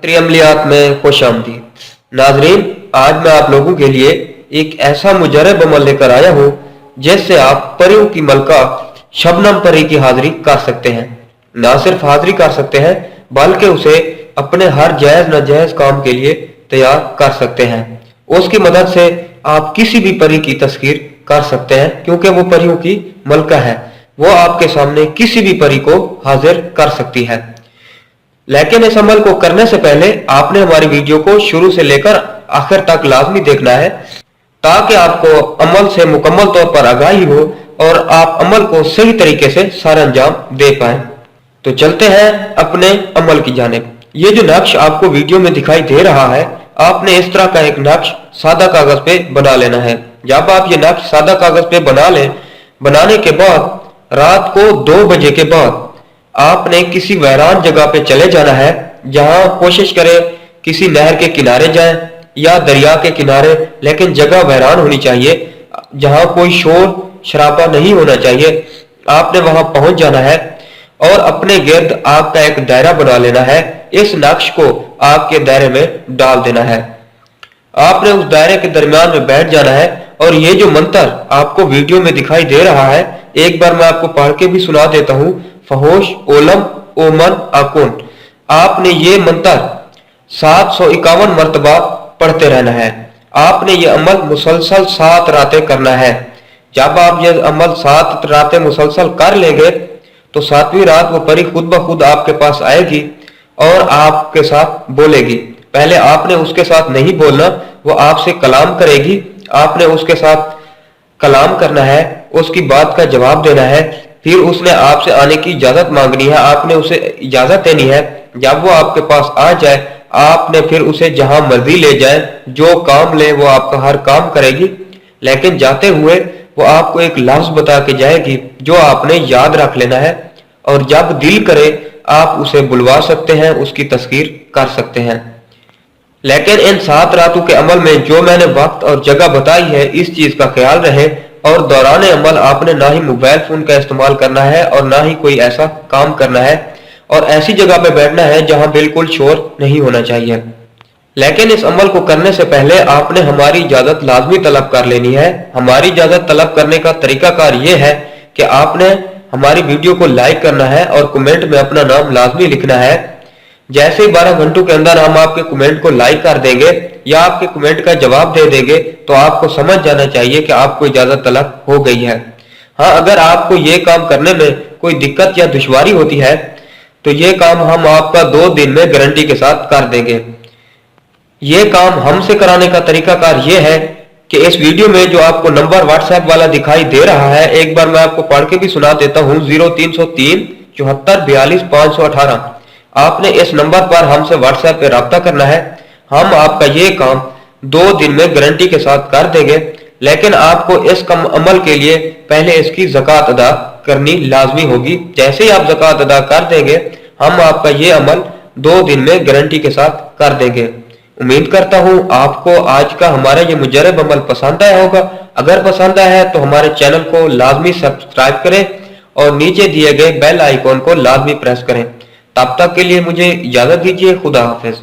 फिक्री अमलियात में खुशामदीद। नाजरीन, आज मैं आप लोगों के लिए एक ऐसा मुजरब अमल लेकर आया हूँ जिससे आप परियों की मलका शबनम परी की हाजिरी कर सकते हैं। ना सिर्फ हाजिरी कर सकते हैं बल्कि उसे अपने हर जायज नाजायज काम के लिए तैयार कर सकते हैं। उसकी मदद से आप किसी भी परी की तस्कीर कर सकते हैं क्योंकि वो परियों की मलका है। वो आपके सामने किसी भी परी को हाजिर कर सकती है। लेकिन इस अमल को करने से पहले आपने हमारी वीडियो को शुरू से लेकर आखिर तक लाजमी देखना है ताकि आपको अमल से मुकम्मल तौर पर आगाही हो और आप अमल को सही तरीके से सर अंजाम दे पाए। तो चलते हैं अपने अमल की जानिब। ये जो नक्श आपको वीडियो में दिखाई दे रहा है, आपने इस तरह का एक नक्श सादा कागज पे बना लेना है। जब आप ये नक्श सादा कागज पे बना लें, बनाने के बाद रात को 2 बजे के बाद आपने किसी वैरान जगह पे चले जाना है। जहां कोशिश करें किसी नहर के किनारे जाएं या दरिया के किनारे, लेकिन जगह वैरान होनी चाहिए, जहां कोई शोर शराबा नहीं होना चाहिए। आपने वहां पहुंच जाना है और अपने गिर्द आग का एक दायरा बना लेना है। इस नक्श को आग के दायरे में डाल देना है। आपने उस दायरे के दरमियान में बैठ जाना है और ये जो मंत्र आपको वीडियो में दिखाई दे रहा है, एक बार मैं आपको पढ़ के भी सुना देता हूं। फहोश ओलम ओमन आकुन। आपने ये मंत्र 751 मरतबा पढ़ते रहना है। आपने ये अमल मुसलसल 7 रातें करना है। जब आप ये अमल 7 रातें मुसलसल कर लेंगे तो 7वीं रात वो परी खुद ब खुद आपके पास आएगी और आपके साथ बोलेगी। पहले आपने उसके साथ नहीं बोलना, वो आपसे कलाम करेगी। आपने उसके साथ कलाम करना है, उसकी बात का जवाब देना है। फिर उसने आपसे आने की इजाजत मांगनी है, आपने उसे इजाजत देनी है। जब वो आपके पास आ जाए, आपने फिर उसे जहां मर्जी ले जाए, जो काम ले वो आपका हर काम करेगी। लेकिन जाते हुए वो आपको एक लफ्ज बता के जाएगी जो आपने याद रख लेना है, और जब दिल करे आप उसे बुलवा सकते हैं, उसकी तस्कीर कर सकते हैं। लेकिन इन 7 रातों के अमल में जो मैंने वक्त और जगह बताई है, इस चीज का ख्याल रहे। और दौरान अमल आपने ना ही मोबाइल फोन का इस्तेमाल करना है और ना ही कोई ऐसा काम करना है, और ऐसी जगह पे बैठना है जहां बिल्कुल शोर नहीं होना चाहिए। लेकिन इस अमल को करने से पहले आपने हमारी इजाजत लाजमी तलब कर लेनी है। हमारी इजाजत तलब करने का तरीकाकार ये है कि आपने हमारी वीडियो को लाइक करना है और कमेंट में अपना नाम लाजमी लिखना है। जैसे ही 12 घंटों के अंदर हम आपके कमेंट को लाइक कर देंगे या आपके कमेंट का जवाब दे देंगे तो आपको समझ जाना चाहिए कि आपको इजाजत तलब हो गई है। हाँ, अगर आपको ये काम करने में कोई दिक्कत या दुश्वारी होती है तो ये काम हम आपका 2 दिन में गारंटी के साथ कर देंगे। ये काम हमसे कराने का तरीकाकार ये है कि इस वीडियो में जो आपको नंबर व्हाट्सएप वाला दिखाई दे रहा है, एक बार मैं आपको पढ़ के भी सुना देता हूँ। 0303 74 42 518। आपने इस नंबर पर हमसे व्हाट्सएप पे राब्ता करना है। हम आपका ये काम 2 दिन में गारंटी के साथ कर देंगे। लेकिन आपको इस कम अमल के लिए पहले इसकी ज़कात अदा करनी लाजमी होगी। जैसे ही आप ज़कात अदा कर देंगे, हम आपका ये अमल 2 दिन में गारंटी के साथ कर देंगे। उम्मीद करता हूँ आपको आज का हमारा ये मुजरब अमल पसंद आया होगा। अगर पसंद आया है तो हमारे चैनल को लाजमी सब्सक्राइब करें और नीचे दिए गए बेल आइकॉन को लाजमी प्रेस करें। तब तक के लिए मुझे इजाजत दीजिए। खुदा हाफिज।